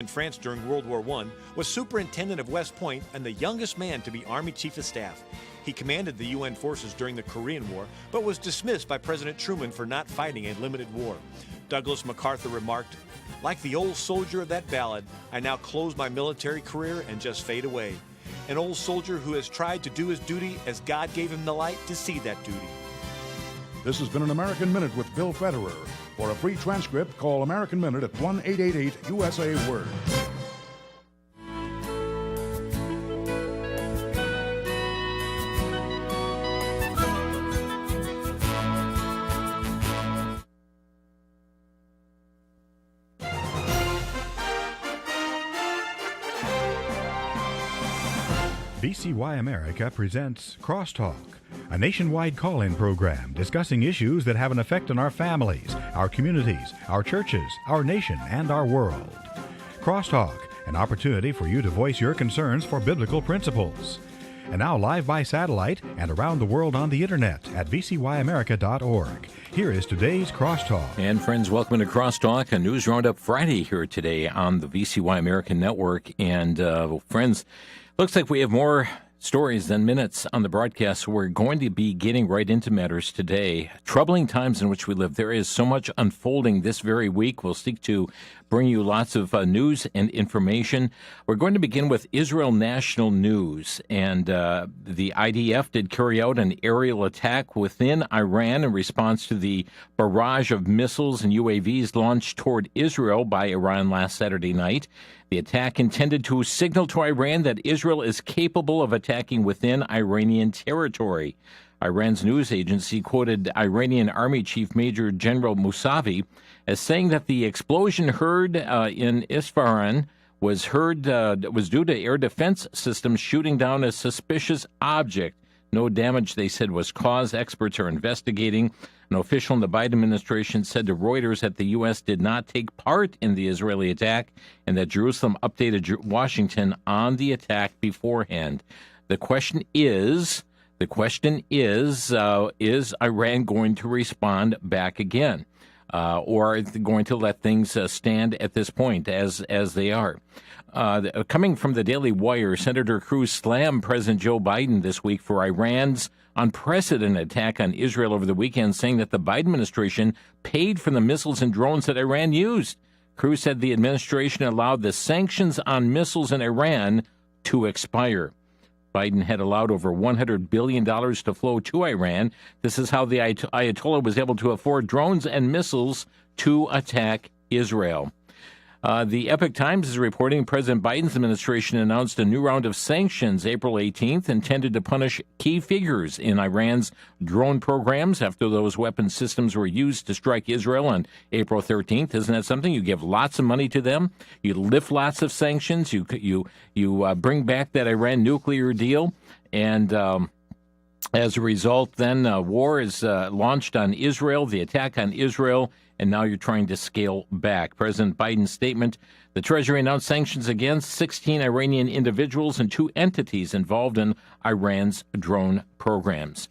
in France during World War I, was superintendent of West Point and the youngest man to be Army Chief of Staff. He commanded the UN forces during the Korean War, but was dismissed by President Truman for not fighting a limited war. Douglas MacArthur remarked, "Like the old soldier of that ballad, I now close my military career and just fade away. An old soldier who has tried to do his duty as God gave him the light to see that duty." This has been an American Minute with Bill Federer. For a free transcript, call American Minute at 1-888-USA-WORD. VCY America presents Crosstalk, a nationwide call-in program discussing issues that have an effect on our families, our communities, our churches, our nation, and our world. Crosstalk, an opportunity for you to voice your concerns for biblical principles. And now live by satellite and around the world on the internet at VCYAmerica.org. Here is today's Crosstalk. And friends, welcome to Crosstalk, a News Roundup Friday here today on the VCY America Network. And friends, looks like we have more stories than minutes on the broadcast, so we're going to be getting right into matters today. Troubling times in which we live. There is so much unfolding this very week. We'll seek to bring you lots of news and information. We're going to begin with Israel National News. And the IDF did carry out an aerial attack within Iran in response to the barrage of missiles and UAVs launched toward Israel by Iran last Saturday night. The attack intended to signal to Iran that Israel is capable of attacking within Iranian territory. Iran's news agency quoted Iranian Army Chief Major General Mousavi as saying that the explosion heard in Isfahan was due to air defense systems shooting down a suspicious object. No damage, they said, was caused. Experts are investigating. An official in the Biden administration said to Reuters that the U.S. did not take part in the Israeli attack and that Jerusalem updated Washington on the attack beforehand. The question is Iran going to respond back again? Or are they going to let things stand at this point as they are? Coming from the Daily Wire, Senator Cruz slammed President Joe Biden this week for Iran's unprecedented attack on Israel over the weekend, saying that the Biden administration paid for the missiles and drones that Iran used. Cruz said the administration allowed the sanctions on missiles in Iran to expire. Biden had allowed over $100 billion to flow to Iran. This is how the Ayatollah was able to afford drones and missiles to attack Israel. The Epoch Times is reporting President Biden's administration announced a new round of sanctions April 18th intended to punish key figures in Iran's drone programs after those weapon systems were used to strike Israel on April 13th. Isn't that something? You give lots of money to them. You lift lots of sanctions. You bring back that Iran nuclear deal. And as a result, then war is launched on Israel, the attack on Israel, and now you're trying to scale back. President Biden's statement, the Treasury announced sanctions against 16 Iranian individuals and 2 entities involved in Iran's drone programs.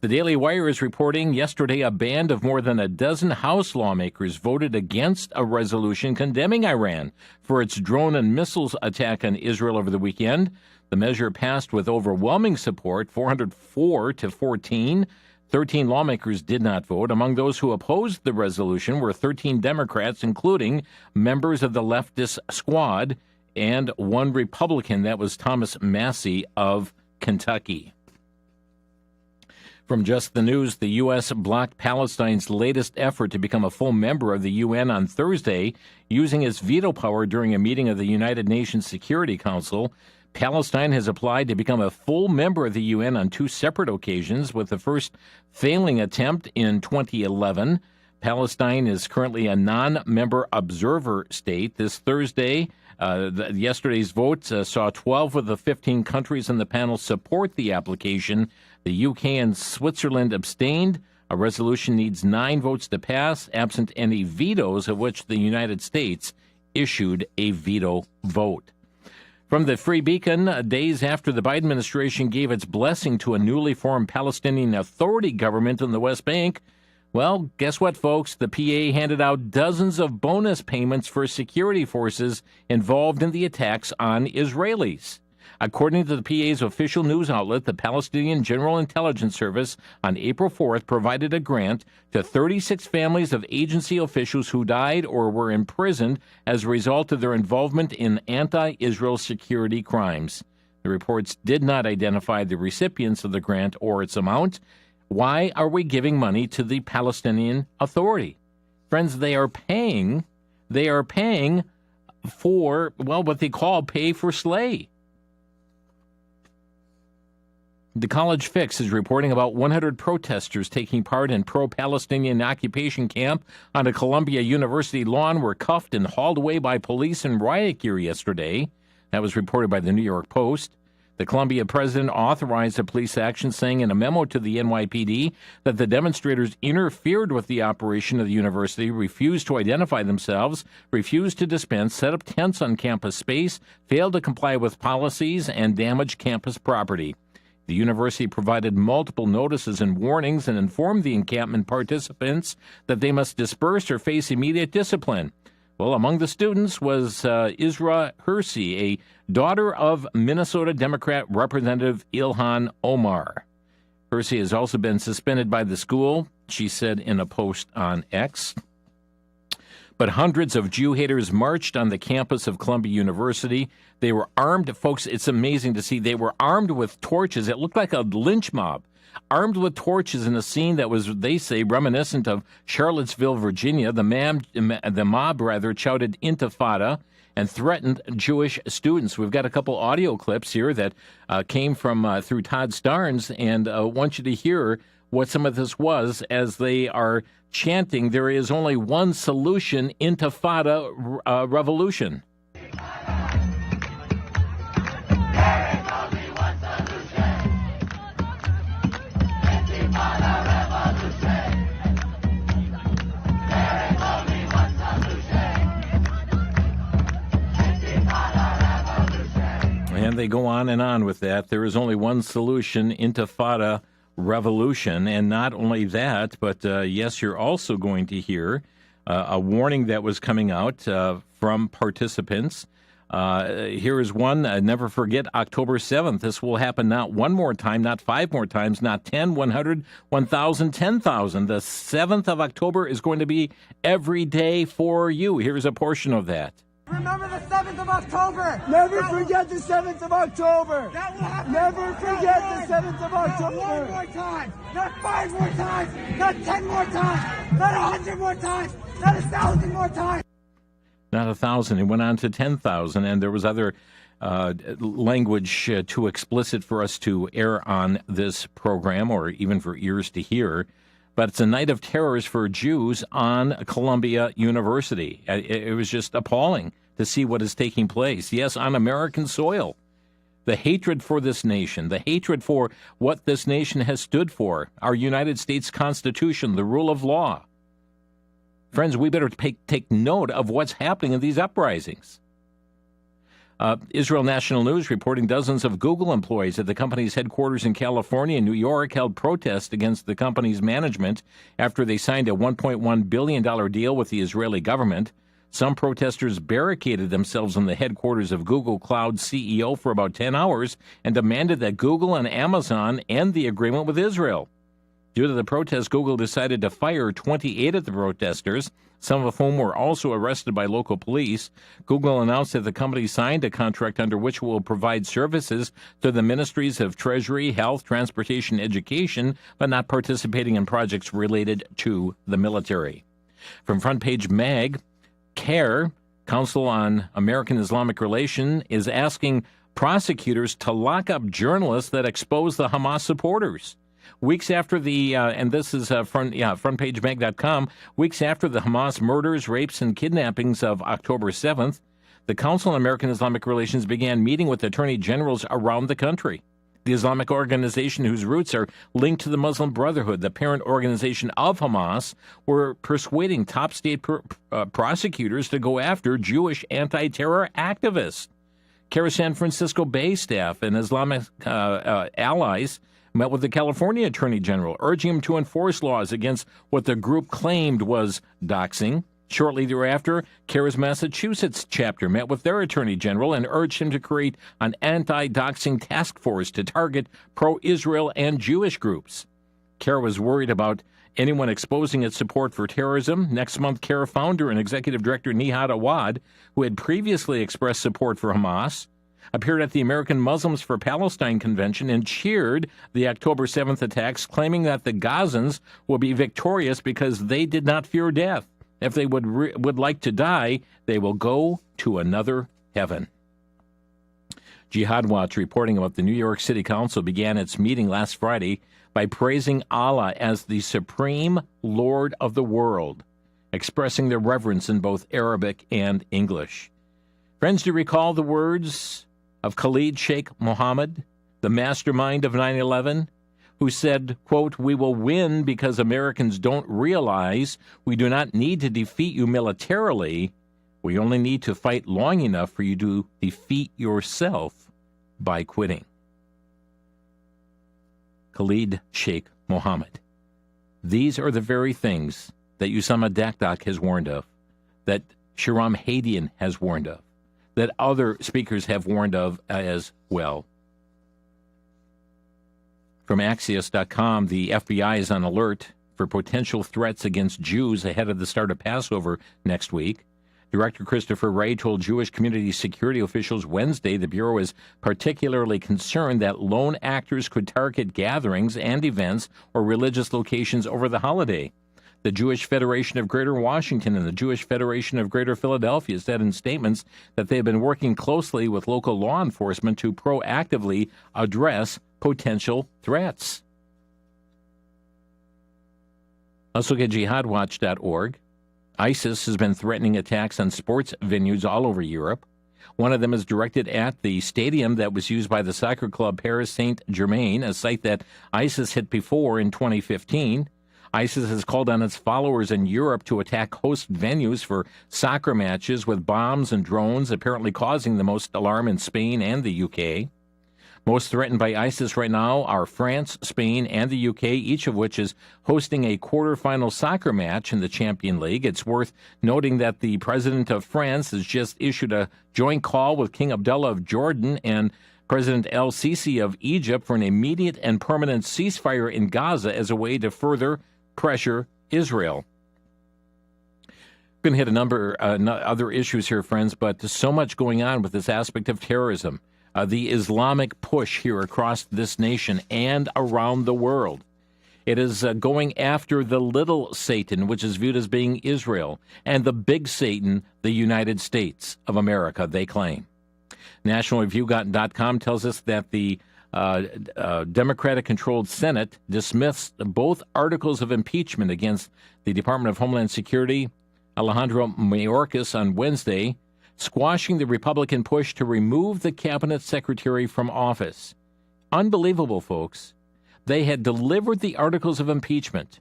The Daily Wire is reporting yesterday a band of more than a dozen House lawmakers voted against a resolution condemning Iran for its drone and missiles attack on Israel over the weekend. The measure passed with overwhelming support, 404 to 14. 13 lawmakers did not vote. Among those who opposed the resolution were 13 Democrats, including members of the leftist squad, and 1 Republican, that was Thomas Massie of Kentucky. From Just the News, the U.S. blocked Palestine's latest effort to become a full member of the UN on Thursday, using its veto power during a meeting of the United Nations Security Council. Palestine has applied to become a full member of the UN on 2 separate occasions, with the first failing attempt in 2011. Palestine is currently a non-member observer state. This Thursday, yesterday's vote saw 12 of the 15 countries in the panel support the application. The UK and Switzerland abstained. A resolution needs 9 votes to pass, absent any vetoes, of which the United States issued a veto vote. From the Free Beacon, days after the Biden administration gave its blessing to a newly formed Palestinian Authority government in the West Bank, Well, guess what, folks? The PA handed out dozens of bonus payments for security forces involved in the attacks on Israelis. According to the PA's official news outlet, the Palestinian General Intelligence Service on April 4th provided a grant to 36 families of agency officials who died or were imprisoned as a result of their involvement in anti-Israel security crimes. The reports did not identify the recipients of the grant or its amount. Why are we giving money to the Palestinian Authority? Friends, they are paying for, well, what they call pay for slay. The College Fix is reporting about 100 protesters taking part in pro-Palestinian occupation camp on a Columbia University lawn were cuffed and hauled away by police in riot gear yesterday. That was reported by the New York Post. The Columbia president authorized the police action, saying in a memo to the NYPD that the demonstrators interfered with the operation of the university, refused to identify themselves, refused to dispense, set up tents on campus space, failed to comply with policies, and damaged campus property. The university provided multiple notices and warnings and informed the encampment participants that they must disperse or face immediate discipline. Well, among the students was Isra Hersey, a daughter of Minnesota Democrat Representative Ilhan Omar. Hersey has also been suspended by the school, she said in a post on X. But hundreds of Jew haters marched on the campus of Columbia University. They were armed. Folks, it's amazing to see. They were armed with torches. It looked like a lynch mob. Armed with torches in a scene that was, they say, reminiscent of Charlottesville, Virginia. The mob shouted Intifada and threatened Jewish students. We've got a couple audio clips here that came from through Todd Starnes, and I want you to hear what some of this was as they are chanting, "There is only one solution, Intifada revolution." And they go on and on with that. There is only one solution, Intifada revolution. And not only that, but yes, you're also going to hear a warning that was coming out from participants. Here is one. Never forget October 7th. This will happen not one more time, not 5 more times, not 10, 100, 1,000, 10,000. The 7th of October is going to be every day for you. Here's a portion of that. Remember the 7th of October. Never forget the 7th of October. That will happen. Never forget the 7th of October. Not 1 more time. Not 5 more times. Not 10 more times. Not 100 more times. Not 1,000 more times. Not 1,000. It went on to 10,000, and there was other language too explicit for us to air on this program, or even for ears to hear. But it's a night of terrors for Jews on Columbia University. It was just appalling to see what is taking place. Yes, on American soil. The hatred for this nation, the hatred for what this nation has stood for, our United States Constitution, the rule of law. Friends, we better take note of what's happening in these uprisings. Israel National News reporting dozens of Google employees at the company's headquarters in California and New York held protests against the company's management after they signed a $1.1 billion deal with the Israeli government. Some protesters barricaded themselves in the headquarters of Google Cloud CEO for about 10 hours and demanded that Google and Amazon end the agreement with Israel. Due to the protests, Google decided to fire 28 of the protesters, some of whom were also arrested by local police. Google announced that the company signed a contract under which it will provide services to the ministries of Treasury, Health, Transportation, Education, but not participating in projects related to the military. From Front Page Mag, CARE, Council on American Islamic Relations, is asking prosecutors to lock up journalists that expose the Hamas supporters. Weeks after the, and this is frontpagemag.com, weeks after the Hamas murders, rapes, and kidnappings of October 7th, the Council on American Islamic Relations began meeting with attorney generals around the country. The Islamic organization, whose roots are linked to the Muslim Brotherhood, the parent organization of Hamas, were persuading top state prosecutors to go after Jewish anti-terror activists. CARE San Francisco Bay staff and Islamic allies met with the California Attorney General, urging him to enforce laws against what the group claimed was doxing. Shortly thereafter, CARE's Massachusetts chapter met with their Attorney General and urged him to create an anti-doxing task force to target pro-Israel and Jewish groups. CARE was worried about anyone exposing its support for terrorism. Next month, CARE founder and executive director Nihad Awad, who had previously expressed support for Hamas, appeared at the American Muslims for Palestine convention and cheered the October 7th attacks, claiming that the Gazans will be victorious because they did not fear death. If they would like to die, they will go to another heaven. Jihad Watch reporting about the New York City Council began its meeting last Friday by praising Allah as the supreme Lord of the world, expressing their reverence in both Arabic and English. Friends, do you recall the words of Khalid Sheikh Mohammed, the mastermind of 9/11, who said, quote, "We will win because Americans don't realize we do not need to defeat you militarily. We only need to fight long enough for you to defeat yourself by quitting." Khalid Sheikh Mohammed. These are the very things that Usama Dakdak has warned of, that Shahram Hadian has warned of, that other speakers have warned of as well. From Axios.com, the FBI is on alert for potential threats against Jews ahead of the start of Passover next week. Director Christopher Wray told Jewish community security officials Wednesday the Bureau is particularly concerned that lone actors could target gatherings and events or religious locations over the holiday. The Jewish Federation of Greater Washington and the Jewish Federation of Greater Philadelphia said in statements that they have been working closely with local law enforcement to proactively address potential threats. Let's look at jihadwatch.org. ISIS has been threatening attacks on sports venues all over Europe. One of them is directed at the stadium that was used by the soccer club Paris Saint-Germain, a site that ISIS hit before in 2015. ISIS has called on its followers in Europe to attack host venues for soccer matches with bombs and drones, apparently causing the most alarm in Spain and the UK. Most threatened by ISIS right now are France, Spain, and the UK, each of which is hosting a quarterfinal soccer match in the Champions League. It's worth noting that the president of France has just issued a joint call with King Abdullah of Jordan and President El-Sisi of Egypt for an immediate and permanent ceasefire in Gaza as a way to further pressure Israel. We're going to hit a number of other issues here, friends, but there's so much going on with this aspect of terrorism. The Islamic push here across this nation and around the world. It is going after the little Satan, which is viewed as being Israel, and the big Satan, the United States of America, they claim. NationalReview.com tells us that the Democratic-controlled Senate dismissed both articles of impeachment against the Department of Homeland Security, Alejandro Mayorkas, on Wednesday, squashing the Republican push to remove the cabinet secretary from office. Unbelievable, folks. They had delivered the articles of impeachment,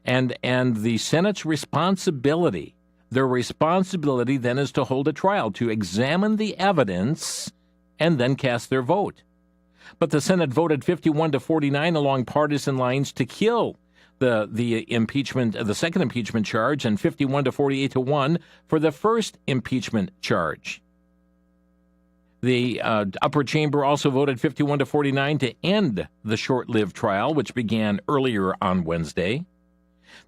and the Senate's responsibility, their responsibility then is to hold a trial, to examine the evidence, and then cast their vote. But the Senate voted 51-49 along partisan lines to kill the impeachment, the second impeachment charge, and 51-48-1 for the first impeachment charge. The upper chamber also voted 51-49 to end the short-lived trial, which began earlier on Wednesday.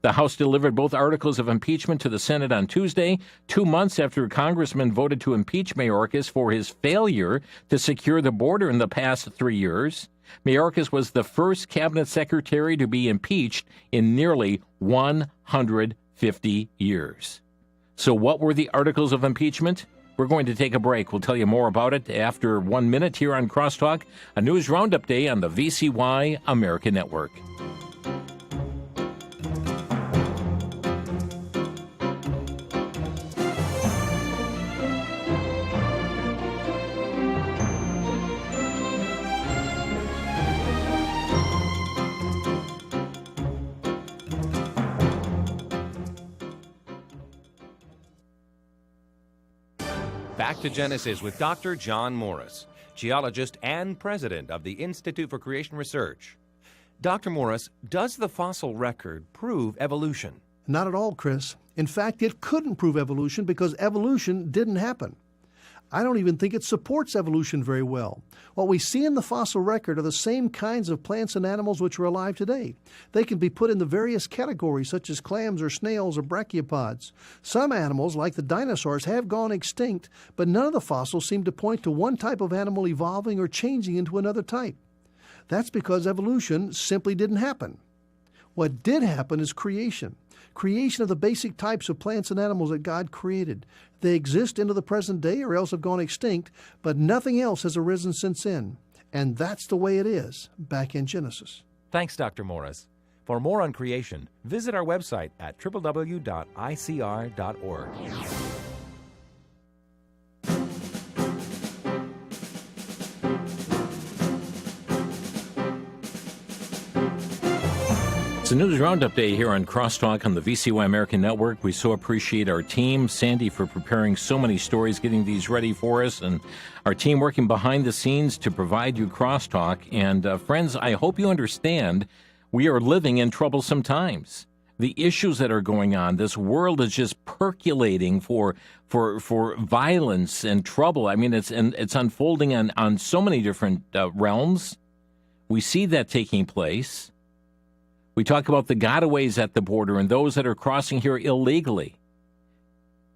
The House delivered both articles of impeachment to the Senate on Tuesday, 2 months after congressmen voted to impeach Mayorkas for his failure to secure the border in the past 3 years. Mayorkas was the first cabinet secretary to be impeached in nearly 150 years. So what were the articles of impeachment? We're going to take a break. We'll tell you more about it after 1 minute here on Crosstalk, a news roundup day on the VCY America Network. Back to Genesis with Dr. John Morris, geologist and president of the Institute for Creation Research. Dr. Morris, does the fossil record prove evolution? Not at all, Chris. In fact, it couldn't prove evolution because evolution didn't happen. I don't even think it supports evolution very well. What we see in the fossil record are the same kinds of plants and animals which are alive today. They can be put in the various categories such as clams or snails or brachiopods. Some animals, like the dinosaurs, have gone extinct, but none of the fossils seem to point to one type of animal evolving or changing into another type. That's because evolution simply didn't happen. What did happen is creation. Creation of the basic types of plants and animals that God created. They exist into the present day or else have gone extinct, but nothing else has arisen since then. And that's the way it is back in Genesis. Thanks, Dr. Morris. For more on creation, visit our website at www.icr.org. It's a news roundup day here on Crosstalk on the VCY American Network. We so appreciate our team, Sandy, for preparing so many stories, getting these ready for us, and our team working behind the scenes to provide you Crosstalk. And friends, I hope you understand we are living in troublesome times. The issues that are going on, this world is just percolating for violence and trouble. I mean, it's unfolding on so many different realms. We see that taking place. We talk about the gotaways at the border and those that are crossing here illegally.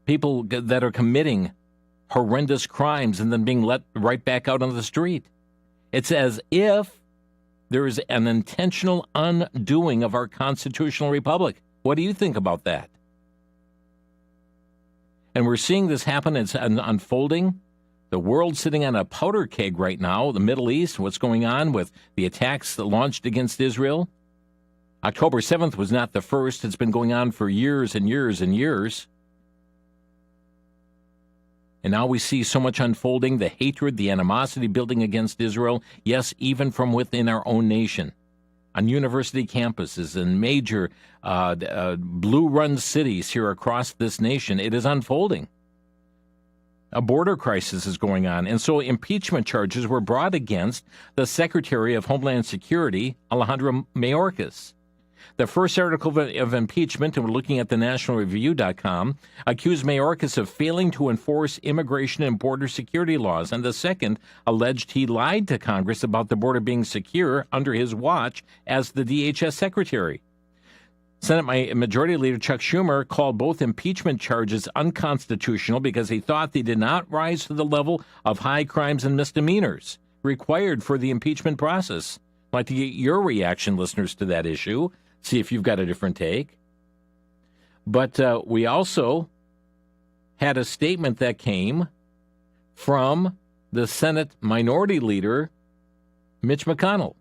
People that are committing horrendous crimes and then being let right back out on the street. It's as if there is an intentional undoing of our constitutional republic. What do you think about that? And we're seeing this happen. It's unfolding. The world's sitting on a powder keg right now. The Middle East, what's going on with the attacks that launched against Israel. October 7th was not the first. It's been going on for years and years and years. And now we see so much unfolding, the hatred, the animosity building against Israel, yes, even from within our own nation. On university campuses and major blue-run cities here across this nation, it is unfolding. A border crisis is going on, and so impeachment charges were brought against the Secretary of Homeland Security, Alejandro Mayorkas. The first article of impeachment, and we're looking at the nationalreview.com, accused Mayorkas of failing to enforce immigration and border security laws, and the second alleged he lied to Congress about the border being secure under his watch as the DHS Secretary. Senate Majority Leader Chuck Schumer called both impeachment charges unconstitutional because he thought they did not rise to the level of high crimes and misdemeanors required for the impeachment process. I'd like to get your reaction, listeners, to that issue. See if you've got a different take. But we also had a statement that came from the Senate Minority Leader, Mitch McConnell.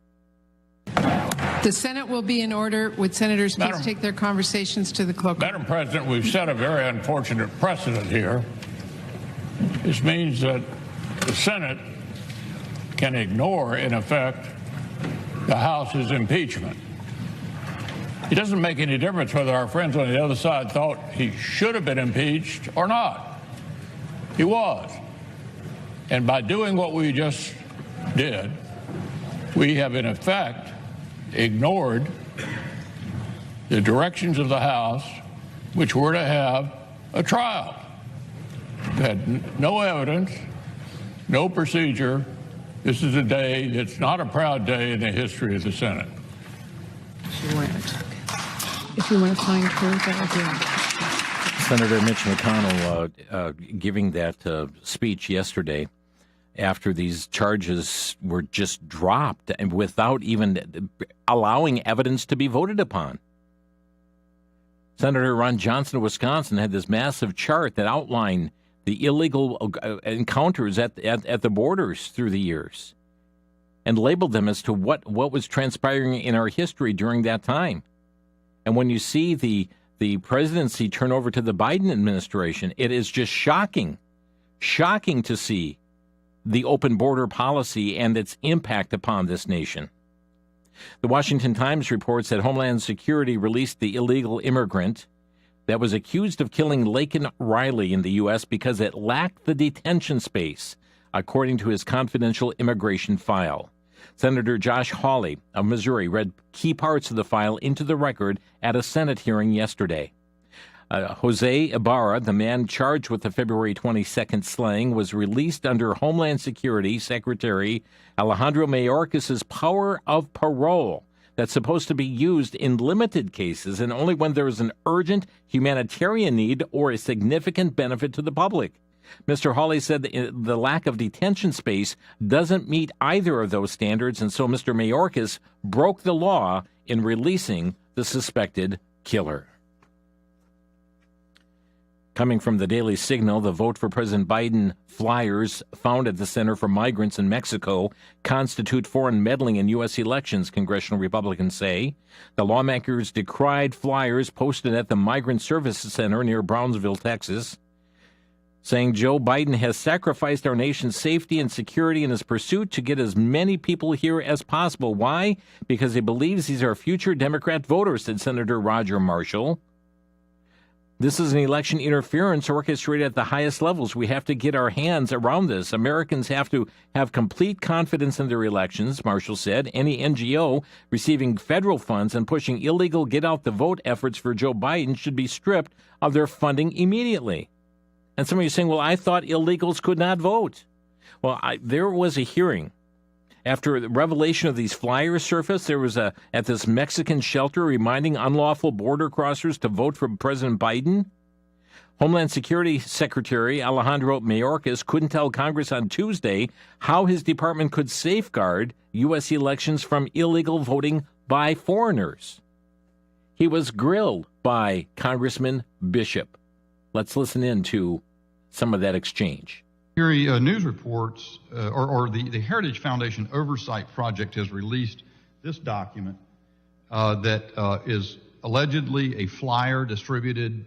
The Senate will be in order. Would senators please take their conversations to the cloak? Madam President, we've set a very unfortunate precedent here. This means that the Senate can ignore, in effect, the House's impeachment. It doesn't make any difference whether our friends on the other side thought he should have been impeached or not. He was. And by doing what we just did, we have, in effect, ignored the directions of the House, which were to have a trial. We had no evidence, no procedure. This is a day that's not a proud day in the history of the Senate. If you want to find her, that would be. Senator Mitch McConnell giving that speech yesterday after these charges were just dropped and without even allowing evidence to be voted upon. Senator Ron Johnson of Wisconsin had this massive chart that outlined the illegal encounters at the borders through the years and labeled them as to what was transpiring in our history during that time. And when you see the presidency turn over to the Biden administration, it is just shocking to see the open border policy and its impact upon this nation. The Washington Times reports that Homeland Security released the illegal immigrant that was accused of killing Laken Riley in the U.S. because it lacked the detention space, according to his confidential immigration file. Senator Josh Hawley of Missouri read key parts of the file into the record at a Senate hearing yesterday. Jose Ibarra, the man charged with the February 22nd slaying, was released under Homeland Security Secretary Alejandro Mayorkas's power of parole that's supposed to be used in limited cases and only when there is an urgent humanitarian need or a significant benefit to the public. Mr. Hawley said the lack of detention space doesn't meet either of those standards, and so Mr. Mayorkas broke the law in releasing the suspected killer. Coming from the Daily Signal, the Vote for President Biden flyers found at the Center for Migrants in Mexico constitute foreign meddling in U.S. elections, congressional Republicans say. The lawmakers decried flyers posted at the Migrant Service Center near Brownsville, Texas, saying Joe Biden has sacrificed our nation's safety and security in his pursuit to get as many people here as possible. Why? Because he believes these are future Democrat voters, said Senator Roger Marshall. This is an election interference orchestrated at the highest levels. We have to get our hands around this. Americans have to have complete confidence in their elections, Marshall said. Any NGO receiving federal funds and pushing illegal get-out-the-vote efforts for Joe Biden should be stripped of their funding immediately. And some of you are saying, well, I thought illegals could not vote. Well, there was a hearing. After the revelation of these flyers surfaced, there was at this Mexican shelter reminding unlawful border crossers to vote for President Biden. Homeland Security Secretary Alejandro Mayorkas couldn't tell Congress on Tuesday how his department could safeguard U.S. elections from illegal voting by foreigners. He was grilled by Congressman Bishop. Let's listen in to some of that exchange. News reports, or the Heritage Foundation Oversight Project has released this document that is allegedly a flyer distributed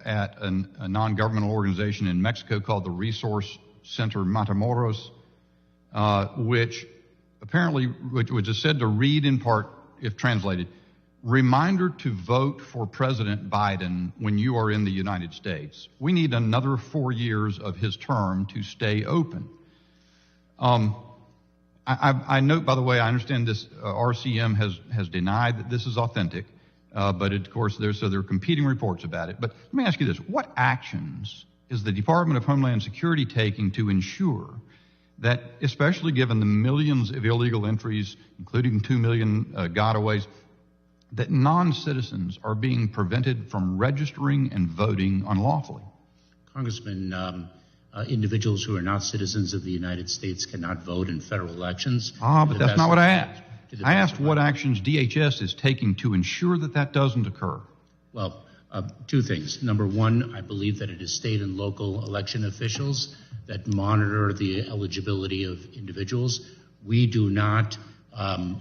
at a non-governmental organization in Mexico called the Resource Center Matamoros, which is said to read in part, if translated, reminder to vote for President Biden when you are in the United States. We need another 4 years of his term to stay open. I note, by the way, I understand this RCM has denied that this is authentic, but of course there are competing reports about it. But let me ask you this. What actions is the Department of Homeland Security taking to ensure that, especially given the millions of illegal entries, including 2 million gotaways, that non-citizens are being prevented from registering and voting unlawfully? Congressman, individuals who are not citizens of the United States cannot vote in federal elections. But that's not what I asked. I asked what actions DHS is taking to ensure that that doesn't occur. Well, two things. Number one, I believe that it is state and local election officials that monitor the eligibility of individuals. We do not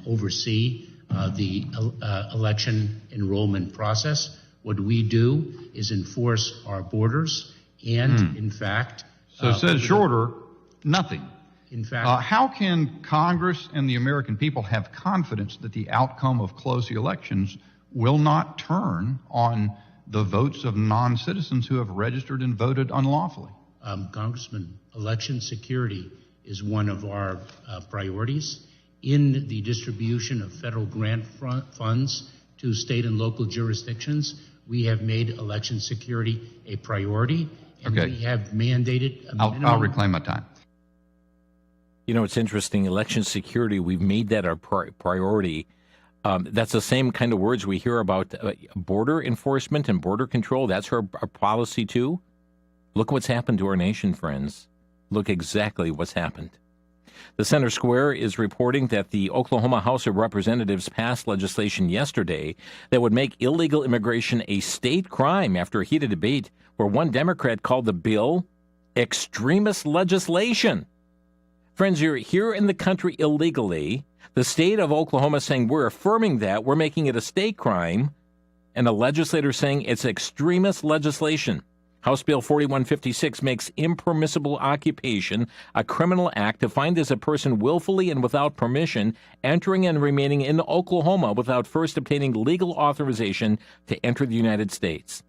oversee the election enrollment process. What we do is enforce our borders and, in fact... So it says shorter, nothing. In fact... how can Congress and the American people have confidence that the outcome of close elections will not turn on the votes of non-citizens who have registered and voted unlawfully? Congressman, election security is one of our priorities. In the distribution of federal grant funds to state and local jurisdictions, we have made election security a priority, and we have mandated a minimum... I'll reclaim my time. You know, it's interesting. Election security, we've made that our priority. That's the same kind of words we hear about border enforcement and border control. That's our policy, too. Look what's happened to our nation, friends. Look exactly what's happened. The Center Square is reporting that the Oklahoma House of Representatives passed legislation yesterday that would make illegal immigration a state crime after a heated debate where one Democrat called the bill extremist legislation. Friends, you're here in the country illegally. The state of Oklahoma saying we're affirming that, we're making it a state crime, and a legislator saying it's extremist legislation. House Bill 4156 makes impermissible occupation a criminal act defined as a person willfully and without permission entering and remaining in Oklahoma without first obtaining legal authorization to enter the United States.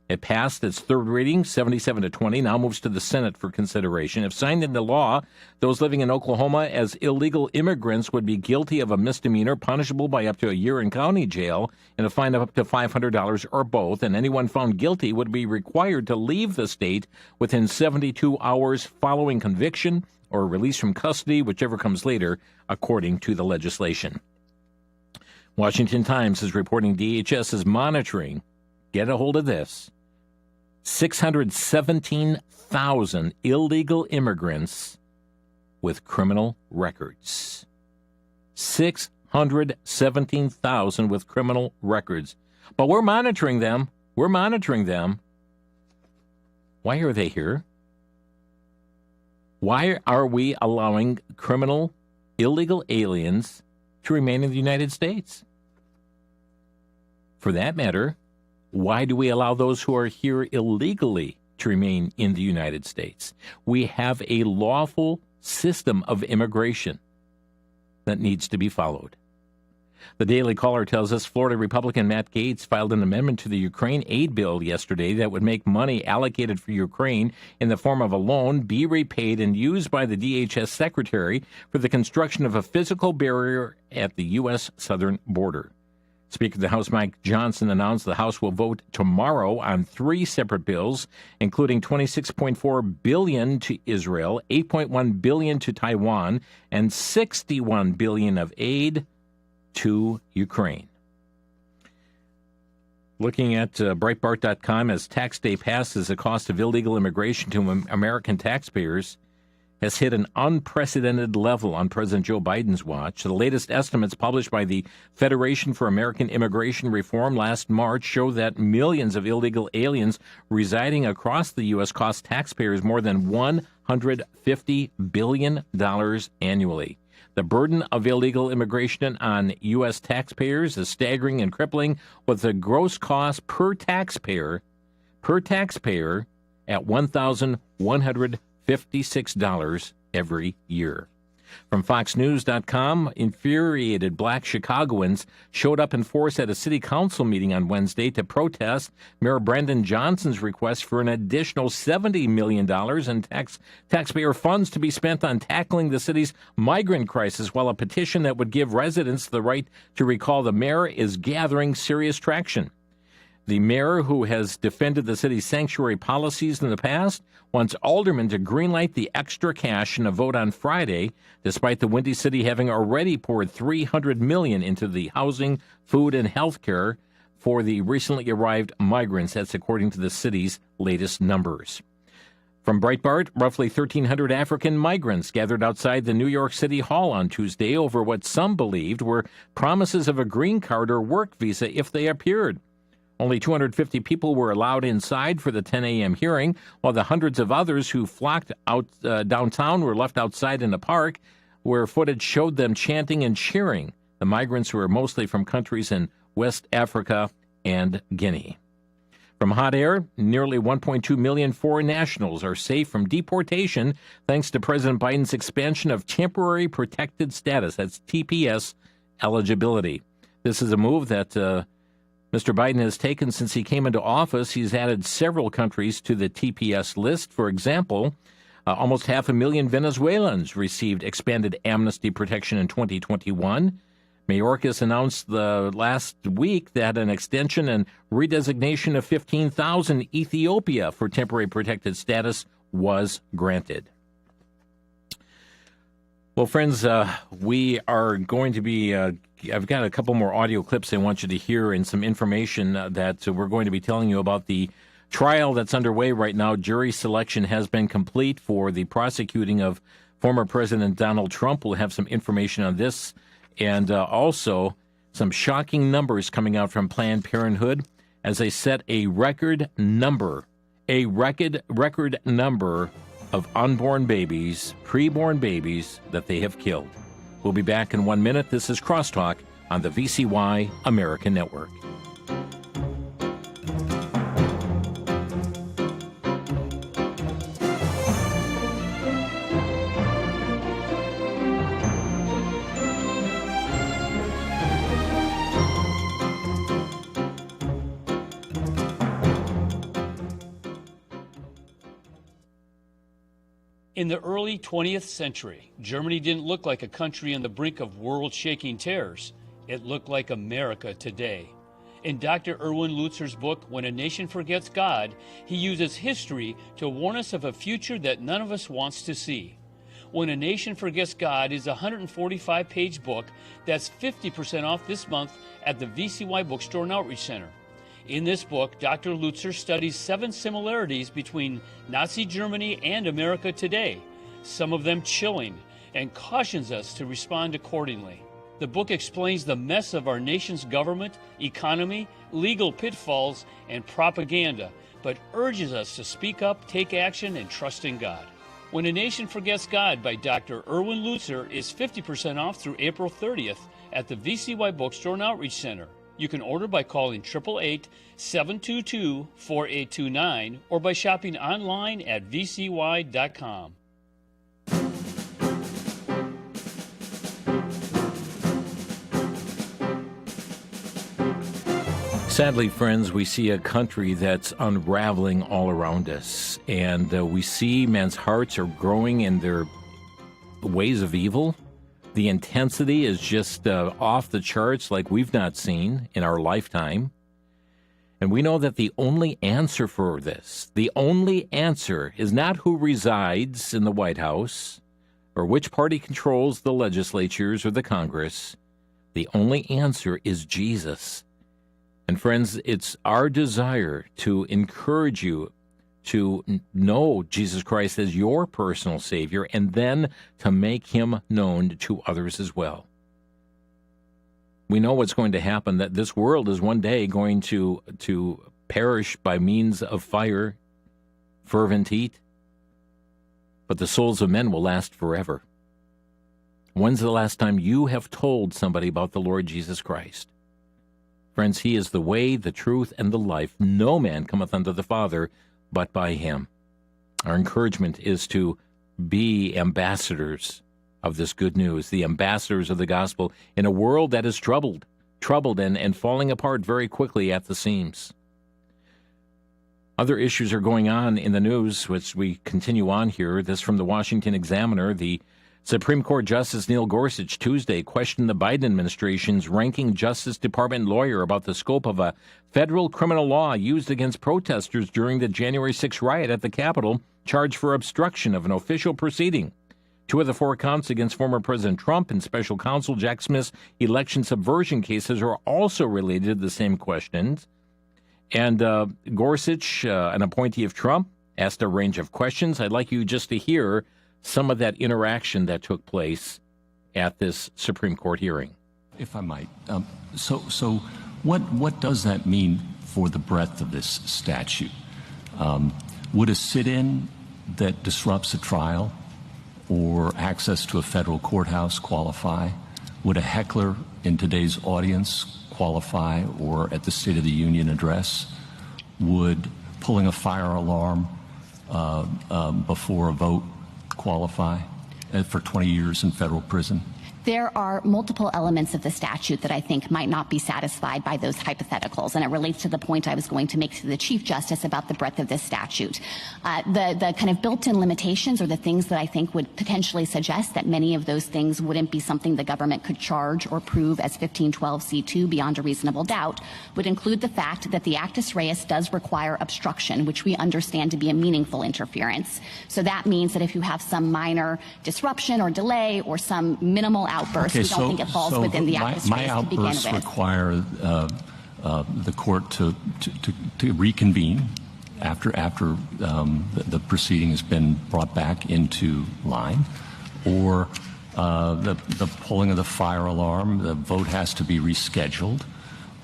It passed its third reading, 77-20, now moves to the Senate for consideration. If signed into law, those living in Oklahoma as illegal immigrants would be guilty of a misdemeanor punishable by up to a year in county jail and a fine of up to $500 or both, and anyone found guilty would be required to leave the state within 72 hours following conviction or release from custody, whichever comes later, according to the legislation. Washington Times is reporting DHS is monitoring, get a hold of this, 617,000 illegal immigrants with criminal records. 617,000 with criminal records. But we're monitoring them. We're monitoring them. Why are they here? Why are we allowing criminal, illegal aliens to remain in the United States? For that matter, why do we allow those who are here illegally to remain in the United States? We have a lawful system of immigration that needs to be followed. The Daily Caller tells us Florida Republican Matt Gaetz filed an amendment to the Ukraine aid bill yesterday that would make money allocated for Ukraine in the form of a loan be repaid and used by the DHS secretary for the construction of a physical barrier at the U.S. southern border. Speaker of the House Mike Johnson announced the House will vote tomorrow on 3 separate bills, including $26.4 billion to Israel, $8.1 billion to Taiwan, and $61 billion of aid to Ukraine. Looking at Breitbart.com, as tax day passes, the cost of illegal immigration to American taxpayers has hit an unprecedented level on President Joe Biden's watch. The latest estimates published by the Federation for American Immigration Reform last March show that millions of illegal aliens residing across the U.S. cost taxpayers more than $150 billion annually. The burden of illegal immigration on U.S. taxpayers is staggering and crippling, with the gross cost per taxpayer at $1,156 every year. From FoxNews.com, infuriated black Chicagoans showed up in force at a city council meeting on Wednesday to protest Mayor Brandon Johnson's request for an additional $70 million in taxpayer funds to be spent on tackling the city's migrant crisis, while a petition that would give residents the right to recall the mayor is gathering serious traction. The mayor, who has defended the city's sanctuary policies in the past, wants aldermen to greenlight the extra cash in a vote on Friday, despite the Windy City having already poured $300 million into the housing, food, and health care for the recently arrived migrants. That's according to the city's latest numbers. From Breitbart, roughly 1,300 African migrants gathered outside the New York City Hall on Tuesday over what some believed were promises of a green card or work visa if they appeared. Only 250 people were allowed inside for the 10 a.m. hearing, while the hundreds of others who flocked out downtown were left outside in a park, where footage showed them chanting and cheering. The migrants were mostly from countries in West Africa and Guinea. From hot air, nearly 1.2 million foreign nationals are safe from deportation thanks to President Biden's expansion of temporary protected status, that's TPS eligibility. This is a move that Mr. Biden has taken since he came into office. He's added several countries to the TPS list. For example, almost 500,000 Venezuelans received expanded amnesty protection in 2021. Mayorkas announced last week that an extension and redesignation of 15,000 Ethiopia for temporary protected status was granted. Well, friends, we are going to be, I've got a couple more audio clips I want you to hear and some information that we're going to be telling you about the trial that's underway right now. Jury selection has been complete for the prosecuting of former President Donald Trump. We'll have some information on this, and also some shocking numbers coming out from Planned Parenthood as they set a record number of unborn babies, preborn babies that they have killed. We'll be back in 1 minute. This is Crosstalk on the VCY America Network. In the early 20th century, Germany didn't look like a country on the brink of world-shaking terrors. It looked like America today. In Dr. Erwin Lutzer's book, When a Nation Forgets God, he uses history to warn us of a future that none of us wants to see. When a Nation Forgets God is a 145-page book that's 50% off this month at the VCY Bookstore and Outreach Center. In this book, Dr. Lutzer studies 7 similarities between Nazi Germany and America today, some of them chilling, and cautions us to respond accordingly. The book explains the mess of our nation's government, economy, legal pitfalls, and propaganda, but urges us to speak up, take action, and trust in God. When a Nation Forgets God by Dr. Erwin Lutzer is 50% off through April 30th at the VCY Bookstore and Outreach Center. You can order by calling 888-722-4829 or by shopping online at vcy.com. Sadly, friends, we see a country that's unraveling all around us, and we see men's hearts are growing in their ways of evil. The intensity is just off the charts like we've not seen in our lifetime. And we know that the only answer for this, the only answer is not who resides in the White House or which party controls the legislatures or the Congress. The only answer is Jesus. And friends, it's our desire to encourage you to know Jesus Christ as your personal Savior and then to make him known to others as well. We know what's going to happen, that this world is one day going to perish by means of fire, fervent heat, but the souls of men will last forever. When's the last time you have told somebody about the Lord Jesus Christ? Friends, he is the way, the truth, and the life. No man cometh unto the Father but by him. Our encouragement is to be ambassadors of this good news, the ambassadors of the gospel in a world that is troubled and falling apart very quickly at the seams. Other issues are going on in the news, which we continue on here. This from the Washington Examiner. The Supreme Court Justice Neil Gorsuch Tuesday questioned the Biden administration's ranking Justice Department lawyer about the scope of a federal criminal law used against protesters during the January 6 riot at the Capitol, charged for obstruction of an official proceeding. 2 of the 4 counts against former President Trump and special counsel Jack Smith's election subversion cases are also related to the same questions. And Gorsuch, an appointee of Trump, asked a range of questions. I'd like you just to hear some of that interaction that took place at this Supreme Court hearing. If I might. So what does that mean for the breadth of this statute? Would a sit-in that disrupts a trial or access to a federal courthouse qualify? Would a heckler in today's audience qualify, or at the State of the Union address? Would pulling a fire alarm before a vote qualify for 20 years in federal prison? There are multiple elements of the statute that I think might not be satisfied by those hypotheticals, and it relates to the point I was going to make to the Chief Justice about the breadth of this statute. The kind of built-in limitations are the things that I think would potentially suggest that many of those things wouldn't be something the government could charge or prove as 1512c2 beyond a reasonable doubt, would include the fact that the actus reus does require obstruction, which we understand to be a meaningful interference. So that means that if you have some minor disruption or delay or some minimal outburst, we don't think it falls within the actus reus to begin with. My outbursts require the court to reconvene after the proceeding has been brought back into line, or the pulling of the fire alarm, the vote has to be rescheduled,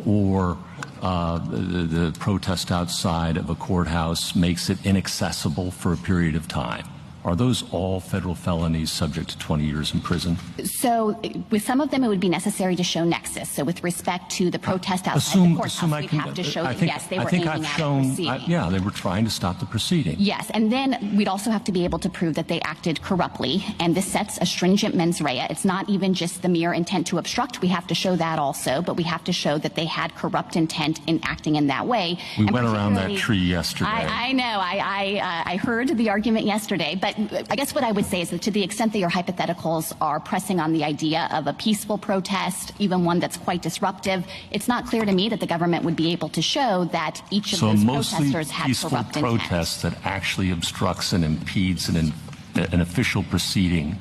or the protest outside of a courthouse makes it inaccessible for a period of time. Are those all federal felonies subject to 20 years in prison? So with some of them, it would be necessary to show nexus. So with respect to the protest outside the courthouse, we'd have to show that, yes, they were aiming at the proceeding. Yeah, they were trying to stop the proceeding. Yes, and then we'd also have to be able to prove that they acted corruptly, and this sets a stringent mens rea. It's not even just the mere intent to obstruct. We have to show that also, but we have to show that they had corrupt intent in acting in that way. We went around that tree yesterday. I know. I heard the argument yesterday, but I guess what I would say is that to the extent that your hypotheticals are pressing on the idea of a peaceful protest, even one that's quite disruptive, it's not clear to me that the government would be able to show that each of those protesters had peaceful corrupt intent. protest that actually obstructs and impedes an official proceeding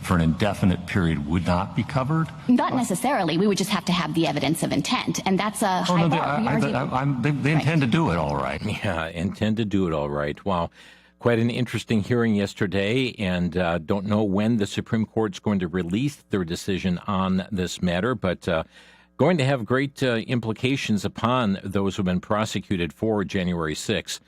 for an indefinite period would not be covered? Not necessarily. We would just have to have the evidence of intent, and that's a high bar. They intend to do it all right. Yeah, intend to do it all right. Wow. Quite an interesting hearing yesterday, and don't know when the Supreme Court's going to release their decision on this matter, but going to have great implications upon those who have been prosecuted for January 6th.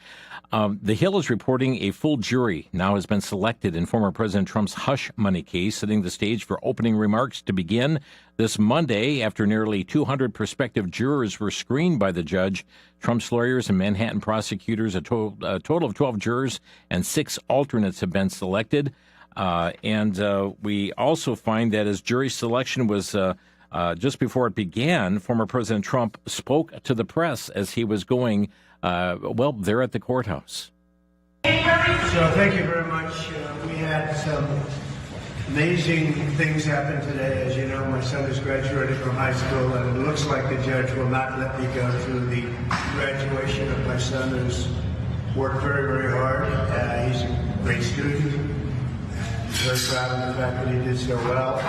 The Hill is reporting a full jury now has been selected in former President Trump's hush money case, setting the stage for opening remarks to begin this Monday. After nearly 200 prospective jurors were screened by the judge, Trump's lawyers and Manhattan prosecutors, a total of 12 jurors and 6 alternates have been selected. And we also find that as jury selection was just before it began, former President Trump spoke to the press as he was going there at the courthouse. So thank you very much. We had some amazing things happen today. As you know, my son has graduated from high school, and it looks like the judge will not let me go through the graduation of my son, who's worked very, very hard. He's a great student. I'm very proud of the fact that he did so well.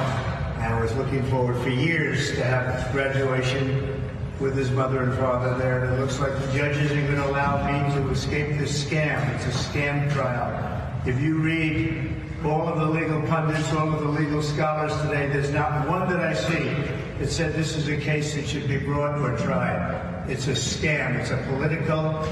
And I was looking forward for years to have graduation with his mother and father there, and it looks like the judge isn't going to allow me to escape this scam. It's a scam trial. If you read all of the legal pundits, all of the legal scholars today, there's not one that I see that said this is a case that should be brought or tried. It's a scam. It's a political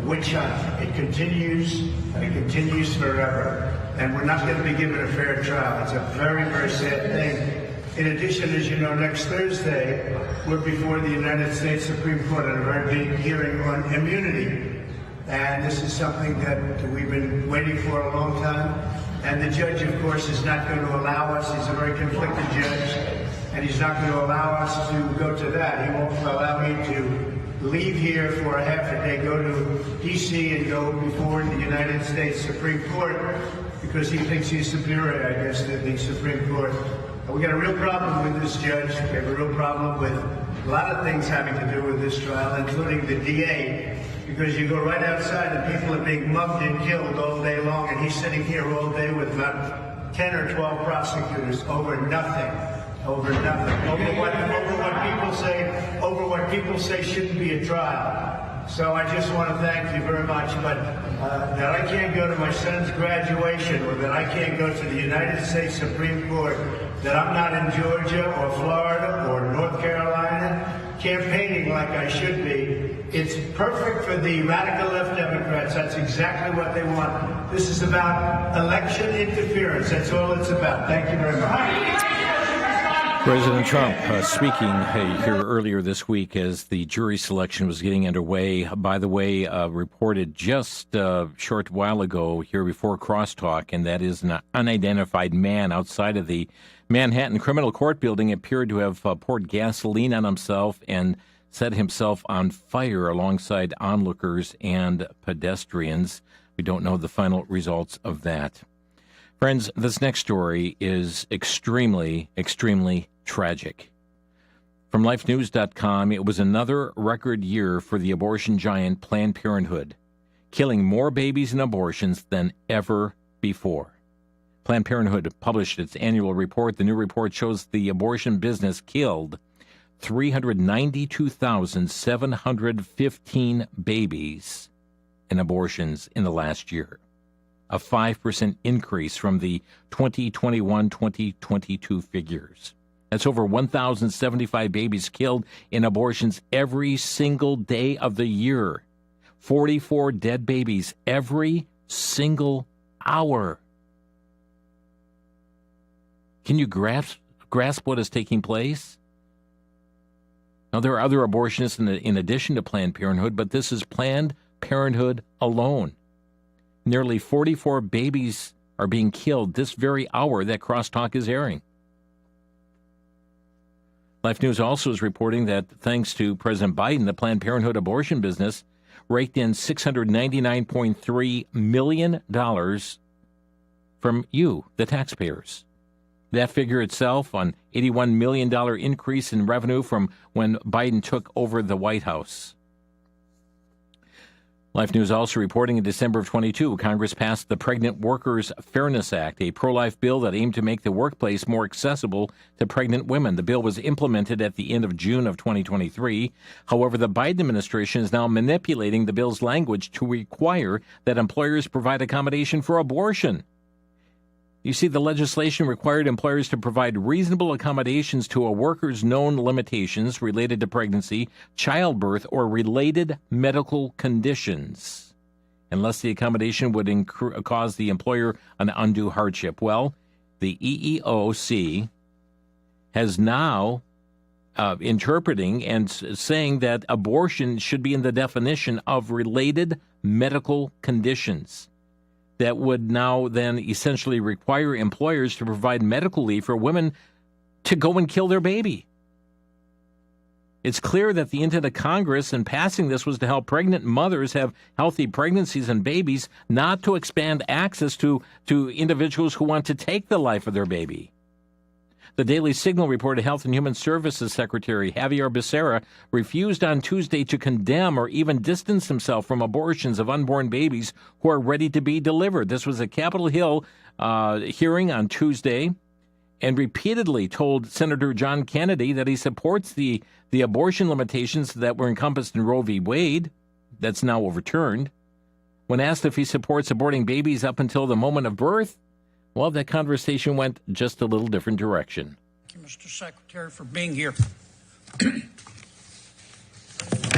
witch hunt. It continues, and it continues forever. And we're not going to be given a fair trial. It's a very, very sad thing. In addition, as you know, next Thursday, we're before the United States Supreme Court on a very big hearing on immunity. And this is something that we've been waiting for a long time. And the judge, of course, is not going to allow us. He's a very conflicted judge. And he's not going to allow us to go to that. He won't allow me to leave here for a half a day, go to D.C. and go before the United States Supreme Court because he thinks he's superior, I guess, to the Supreme Court. We got a real problem with this judge. We have a real problem with a lot of things having to do with this trial, including the DA, because you go right outside and people are being mugged and killed all day long, and he's sitting here all day with about 10 or 12 prosecutors over nothing, over what people say shouldn't be a trial. So I just want to thank you very much, but that I can't go to my son's graduation, or that I can't go to the United States Supreme Court, that I'm not in Georgia or Florida or North Carolina campaigning like I should be. It's perfect for the radical left Democrats. That's exactly what they want. This is about election interference. That's all it's about. Thank you very much. President Trump speaking here earlier this week as the jury selection was getting underway. By the way, reported just a short while ago here before Crosstalk, and that is an unidentified man outside of the Manhattan Criminal Court building appeared to have poured gasoline on himself and set himself on fire alongside onlookers and pedestrians. We don't know the final results of that. Friends, this next story is extremely, extremely tragic. From LifeNews.com, it was another record year for the abortion giant Planned Parenthood, killing more babies in abortions than ever before. Planned Parenthood published its annual report. The new report shows the abortion business killed 392,715 babies in abortions in the last year, a 5% increase from the 2021-2022 figures. That's over 1,075 babies killed in abortions every single day of the year. 44 dead babies every single hour. Can you grasp what is taking place? Now, there are other abortionists in addition to Planned Parenthood, but this is Planned Parenthood alone. Nearly 44 babies are being killed this very hour that Crosstalk is airing. Life News also is reporting that thanks to President Biden, the Planned Parenthood abortion business raked in $699.3 million from you, the taxpayers. That figure itself, an $81 million increase in revenue from when Biden took over the White House. Life News also reporting in December of 22, Congress passed the Pregnant Workers Fairness Act, a pro-life bill that aimed to make the workplace more accessible to pregnant women. The bill was implemented at the end of June of 2023. However, the Biden administration is now manipulating the bill's language to require that employers provide accommodation for abortion. You see, the legislation required employers to provide reasonable accommodations to a worker's known limitations related to pregnancy, childbirth, or related medical conditions, unless the accommodation would cause the employer an undue hardship. Well, the EEOC has now interpreting and saying that abortion should be in the definition of related medical conditions. That would now then essentially require employers to provide medical leave for women to go and kill their baby. It's clear that the intent of Congress in passing this was to help pregnant mothers have healthy pregnancies and babies, not to expand access to individuals who want to take the life of their baby. The Daily Signal reported Health and Human Services Secretary Javier Becerra refused on Tuesday to condemn or even distance himself from abortions of unborn babies who are ready to be delivered. This was a Capitol Hill hearing on Tuesday, and repeatedly told Senator John Kennedy that he supports the abortion limitations that were encompassed in Roe v. Wade, that's now overturned. When asked if he supports aborting babies up until the moment of birth, well, that conversation went just a little different direction. Thank you, Mr. Secretary, for being here.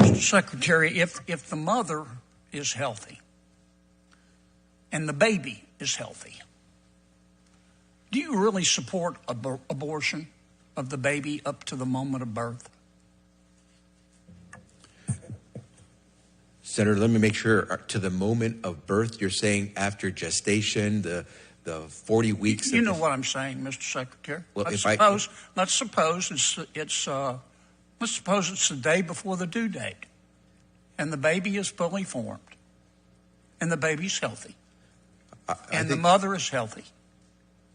Mr. Secretary, if the mother is healthy and the baby is healthy, do you really support abortion of the baby up to the moment of birth? Senator, let me make sure, to the moment of birth, you're saying after gestation, the 40 weeks. You know what I'm saying, Mr. Secretary. Well, let's suppose it's the day before the due date, and the baby is fully formed, and the baby's healthy, and the mother is healthy.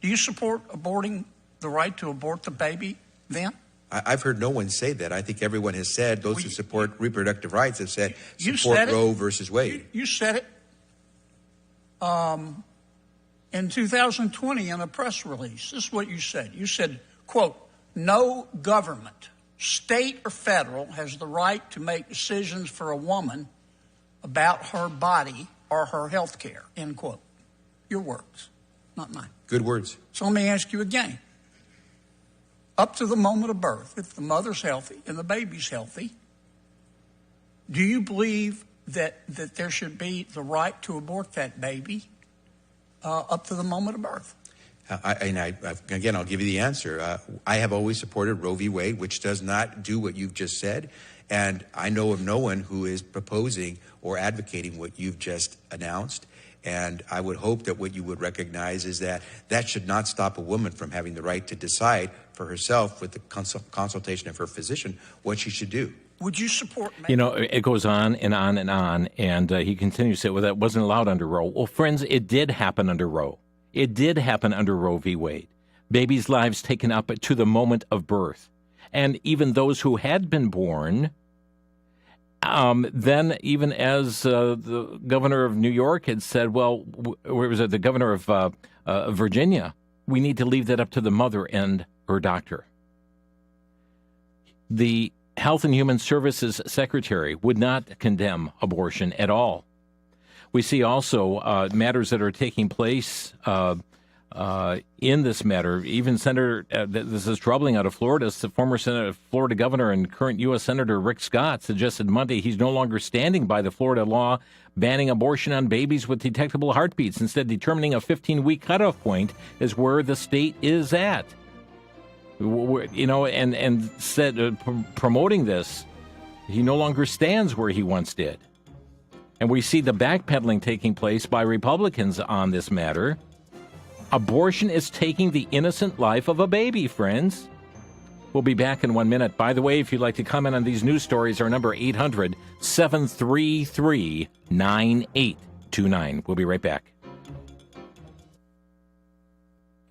Do you support aborting the right to abort the baby then? I've heard no one say that. I think everyone has said, those who support reproductive rights have said, support Roe versus Wade. You said it. In 2020 in a press release, this is what you said. You said, quote, "No government, state or federal, has the right to make decisions for a woman about her body or her health care," end quote. Your words, not mine. Good words. So let me ask you again. Up to the moment of birth, if the mother's healthy and the baby's healthy, do you believe that there should be the right to abort that baby up to the moment of birth? Again, I'll give you the answer. I have always supported Roe v. Wade, which does not do what you've just said. And I know of no one who is proposing or advocating what you've just announced. And I would hope that what you would recognize is that that should not stop a woman from having the right to decide for herself with the consultation of her physician what she should do. Would you support? You know, it goes on and on and on, and he continues to say, well, that wasn't allowed under Roe. Well, friends, it did happen under Roe. It did happen under Roe v. Wade. Babies' lives taken up to the moment of birth. And even those who had been born, then even as the governor of New York had said, well, where was it, the governor of Virginia, we need to leave that up to the mother and her doctor. The Health and Human Services Secretary would not condemn abortion at all. We see also matters that are taking place in this matter. Even Senator, this is troubling out of Florida, the former Florida governor and current U.S. Senator Rick Scott suggested Monday he's no longer standing by the Florida law banning abortion on babies with detectable heartbeats. Instead, determining a 15-week cutoff point is where the state is at. You know, and said promoting this, he no longer stands where he once did. And we see the backpedaling taking place by Republicans on this matter. Abortion is taking the innocent life of a baby, friends. We'll be back in 1 minute. By the way, if you'd like to comment on these news stories, our number 800-733-9829. We'll be right back.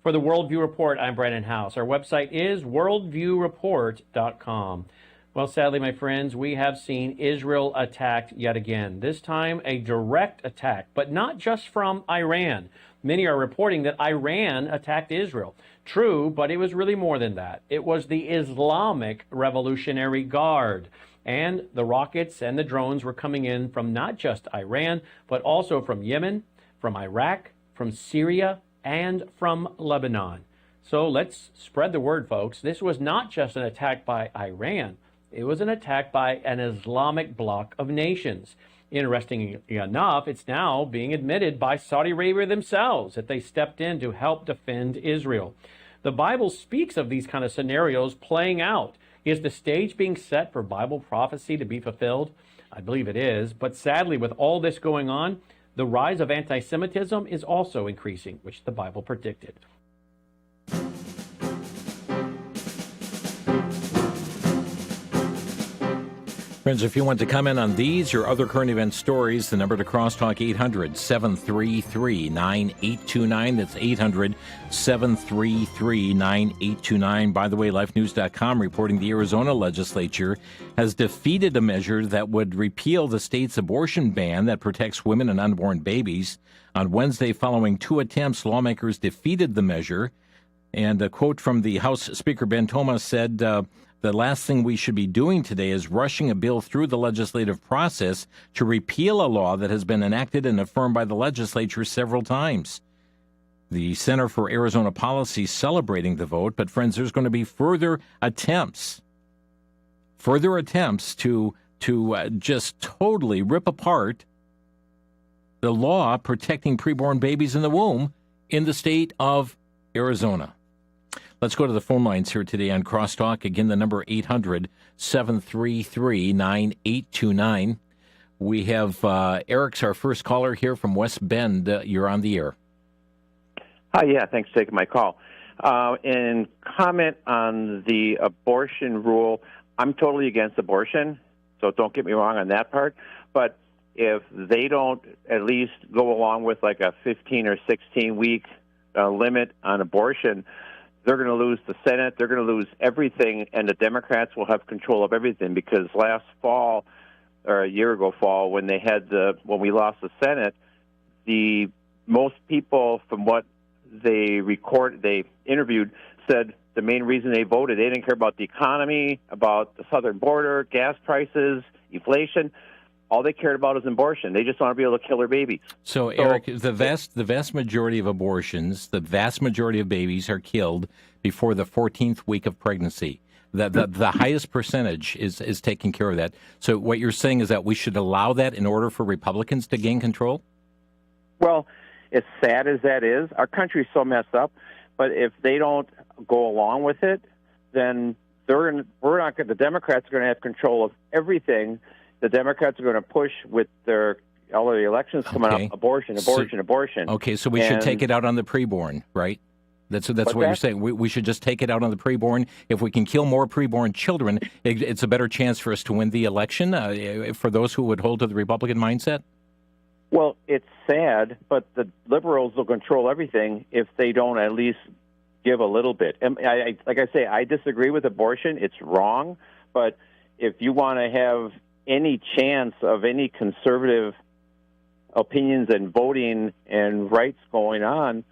For the Worldview Report, I'm Brandon House. Our website is worldviewreport.com. Well, sadly, my friends, we have seen Israel attacked yet again. This time, a direct attack, but not just from Iran. Many are reporting that Iran attacked Israel. True, but it was really more than that. It was the Islamic Revolutionary Guard. And the rockets and the drones were coming in from not just Iran, but also from Yemen, from Iraq, from Syria, and from Lebanon. So let's spread the word, folks. This was not just an attack by Iran. It was an attack by an Islamic bloc of nations. Interestingly enough, it's now being admitted by Saudi Arabia themselves that they stepped in to help defend Israel. The Bible speaks of these kind of scenarios playing out. Is the stage being set for Bible prophecy to be fulfilled? I believe it is, but sadly, with all this going on, the rise of anti-Semitism is also increasing, which the Bible predicted. Friends, if you want to comment on these or other current event stories, the number to Crosstalk 800-733-9829. That's 800-733-9829. By the way, lifenews.com reporting the Arizona legislature has defeated a measure that would repeal the state's abortion ban that protects women and unborn babies. On Wednesday, following 2 attempts, lawmakers defeated the measure. And a quote from the House Speaker Ben Thomas said, the last thing we should be doing today is rushing a bill through the legislative process to repeal a law that has been enacted and affirmed by the legislature several times. The Center for Arizona Policy celebrating the vote, but friends, there's going to be further attempts to just totally rip apart the law protecting preborn babies in the womb in the state of Arizona. Let's go to the phone lines here today on Crosstalk. Again, the number 800-733-9829. We have Eric's our first caller here from West Bend. You're on the air. Hi, yeah, thanks for taking my call. In comment on the abortion rule, I'm totally against abortion, so don't get me wrong on that part. But if they don't at least go along with like a 15 or 16-week limit on abortion, they're going to lose the Senate, they're going to lose everything, and the Democrats will have control of everything, because last fall, or a year ago fall, when we lost the Senate, the most people from what they interviewed said the main reason they voted, they didn't care about the economy, about the southern border, gas prices, inflation. All they cared about is abortion. They just want to be able to kill their babies. So Eric, the vast majority of abortions, the vast majority of babies are killed before the 14th week of pregnancy. The highest percentage is taking care of that. So what you're saying is that we should allow that in order for Republicans to gain control? Well, as sad as that is, our country's so messed up. But if they don't go along with it, then the Democrats are going to have control of everything. The Democrats are going to push with all the elections coming up, abortion. Okay, so we should take it out on the preborn, right? That's what you're saying. We should just take it out on the preborn. If we can kill more preborn children, it's a better chance for us to win the election, for those who would hold to the Republican mindset? Well, it's sad, but the liberals will control everything if they don't at least give a little bit. And like I say, I disagree with abortion. It's wrong. But if you want to have any chance of any conservative opinions and voting and rights going on,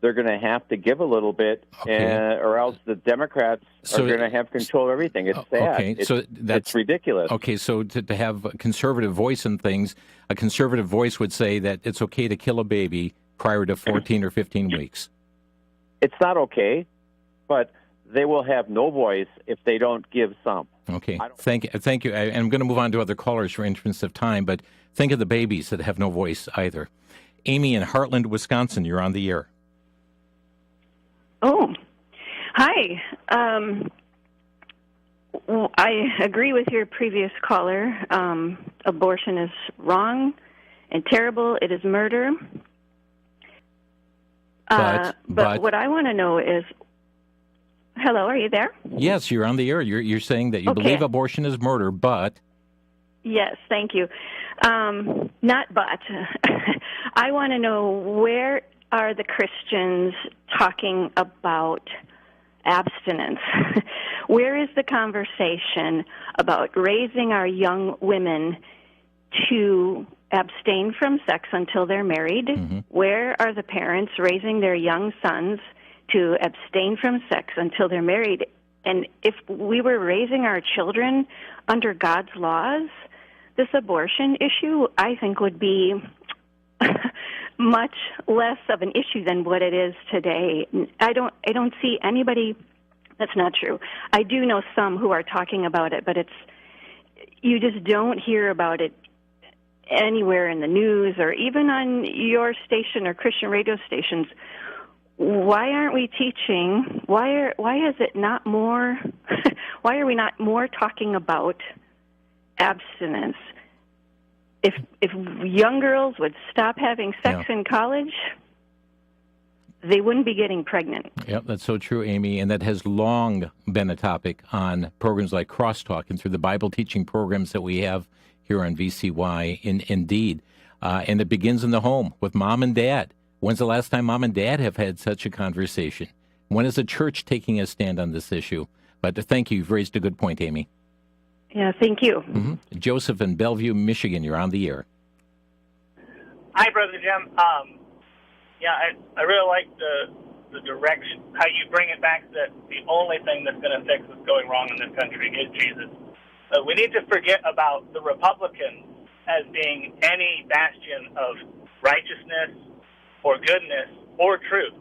they're going to have to give a little bit, or else the Democrats are going to have control of everything. It's sad. Okay, it's ridiculous. Okay, so to have a conservative voice in things, a conservative voice would say that it's okay to kill a baby prior to 14 or 15 weeks. It's not okay, but they will have no voice if they don't give some. Okay, thank you. I'm going to move on to other callers for interest of time, but think of the babies that have no voice either. Amy in Heartland, Wisconsin, you're on the air. Oh, hi. I agree with your previous caller. Abortion is wrong and terrible. It is murder. But what I want to know is, hello, are you there? Yes, you're on the air. You're saying that you believe abortion is murder, but... Yes, thank you. Not but. I want to know where are the Christians talking about abstinence? Where is the conversation about raising our young women to abstain from sex until they're married? Mm-hmm. Where are the parents raising their young sons to abstain from sex until they're married? And if we were raising our children under God's laws, this abortion issue, I think, would be much less of an issue than what it is today. I don't see anybody. That's not true. I do know some who are talking about it, but you just don't hear about it anywhere in the news or even on your station or Christian radio stations. Why aren't we teaching? Why is it not more? Why are we not more talking about abstinence? If young girls would stop having sex in college, they wouldn't be getting pregnant. Yep, that's so true, Amy, and that has long been a topic on programs like Crosstalk and through the Bible teaching programs that we have here on VCY. Indeed, and it begins in the home with mom and dad. When's the last time mom and dad have had such a conversation? When is the church taking a stand on this issue? But thank you. You've raised a good point, Amy. Yeah, thank you. Mm-hmm. Joseph in Bellevue, Michigan, you're on the air. Hi, Brother Jim. I really like the direction, how you bring it back that the only thing that's going to fix what's going wrong in this country is Jesus. We need to forget about the Republicans as being any bastion of righteousness or goodness or truth.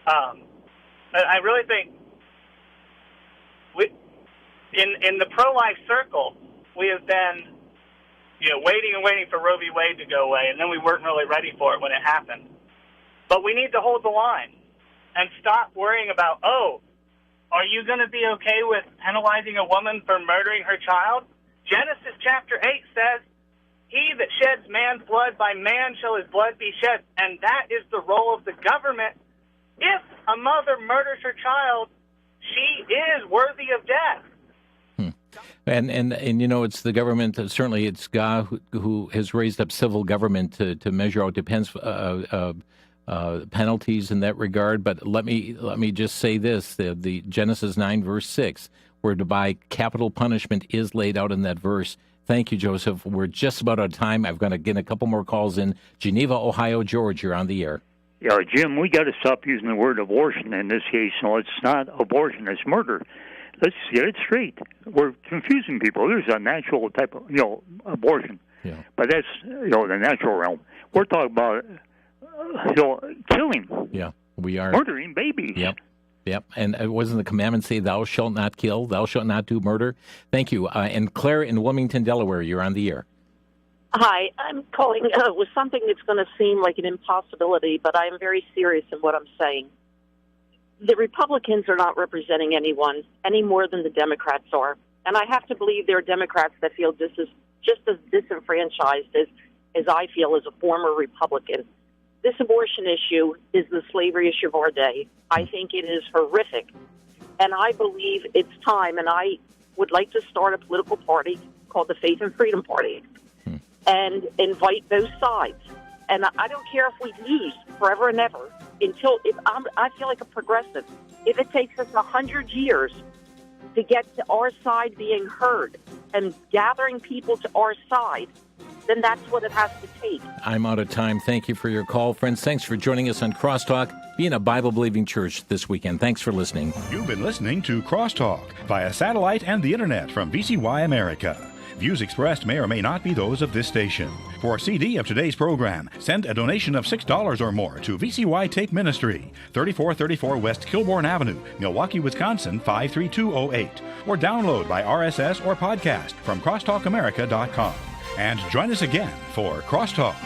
I really think in the pro-life circle, we have been, waiting and waiting for Roe v. Wade to go away, and then we weren't really ready for it when it happened. But we need to hold the line and stop worrying about, are you going to be okay with penalizing a woman for murdering her child? Genesis chapter 8 says, he that sheds man's blood, by man shall his blood be shed. And that is the role of the government. If a mother murders her child, she is worthy of death. And it's the government. Certainly, it's God who has raised up civil government to measure out penalties in that regard. But let me just say this: the Genesis 9 verse 6, whereby capital punishment is laid out in that verse. Thank you, Joseph. We're just about out of time. I've got to get a couple more calls in. Geneva, Ohio. George, you're on the air. Yeah, Jim, we got to stop using the word abortion in this case. No, it's not abortion; it's murder. Let's get it straight. We're confusing people. There's a natural type of, abortion. Yeah. But that's, the natural realm. We're talking about, killing. Yeah, we are. Murdering babies. Yep. And wasn't the commandment say, thou shalt not kill, thou shalt not do murder? Thank you. And Claire in Wilmington, Delaware, you're on the air. Hi, I'm calling with something that's going to seem like an impossibility, but I am very serious in what I'm saying. The Republicans are not representing anyone any more than the Democrats are. And I have to believe there are Democrats that feel just as disenfranchised as I feel as a former Republican. This abortion issue is the slavery issue of our day. I think it is horrific. And I believe it's time, and I would like to start a political party called the Faith and Freedom Party and invite both sides. And I don't care if we lose forever and ever. I feel like a progressive. If it takes us 100 years to get to our side being heard and gathering people to our side, then that's what it has to take. I'm out of time. Thank you for your call, friends. Thanks for joining us on Crosstalk. Be in a Bible-believing church this weekend. Thanks for listening. You've been listening to Crosstalk via satellite and the internet from VCY America. Views expressed may or may not be those of this station. For a CD of today's program, send a donation of $6 or more to VCY Tape Ministry, 3434 West Kilbourne Avenue, Milwaukee, Wisconsin, 53208. Or download by RSS or podcast from crosstalkamerica.com. And join us again for Crosstalk.